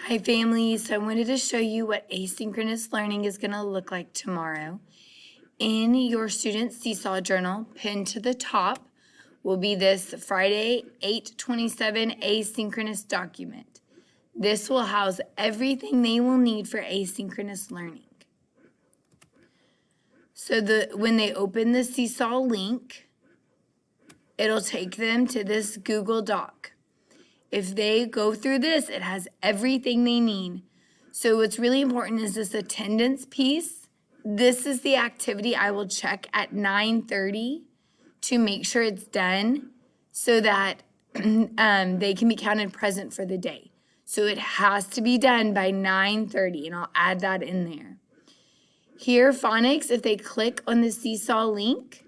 Hi family, so I wanted to show you what asynchronous learning is going to look like tomorrow. In your student Seesaw journal, pinned to the top, will be this Friday 8/27 asynchronous document. This will house everything they will need for asynchronous learning. So when they open the Seesaw link, it'll take them to this Google Doc. If they go through this, it has everything they need. So what's really important is this attendance piece. This is the activity I will check at 9:30 to make sure it's done so that they can be counted present for the day. So it has to be done by 9:30, and I'll add that in there. Here, phonics, if they click on the Seesaw link,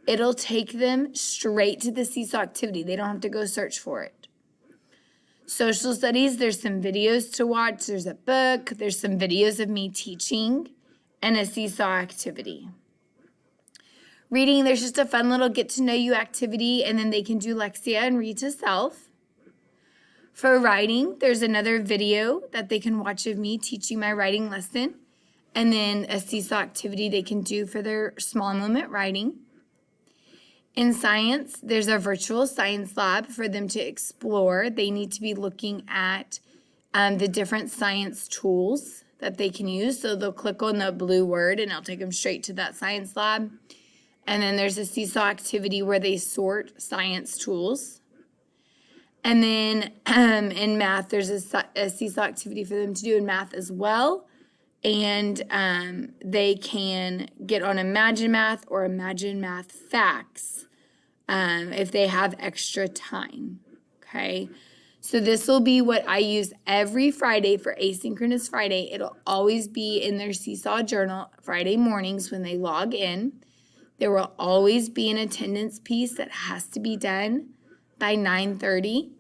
it'll take them straight to the Seesaw activity. They don't have to go search for it. Social studies, there's some videos to watch. There's a book. There's some videos of me teaching and a Seesaw activity. Reading, there's just a fun little get-to-know-you activity, and then they can do Lexia and read to self. For writing, there's another video that they can watch of me teaching my writing lesson, and then a Seesaw activity they can do for their small moment writing. In science, there's a virtual science lab for them to explore. They need to be looking at the different science tools that they can use. So they'll click on the blue word and it'll take them straight to that science lab. And then there's a Seesaw activity where they sort science tools. And then in math, there's a Seesaw activity for them to do in math as well. And they can get on Imagine Math or Imagine Math Facts if they have extra time, okay? So this will be what I use every Friday for Asynchronous Friday. It'll always be in their Seesaw journal Friday mornings when they log in. There will always be an attendance piece that has to be done by 9:30,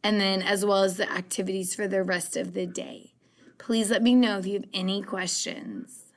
and then as well as the activities for the rest of the day. Please let me know if you have any questions.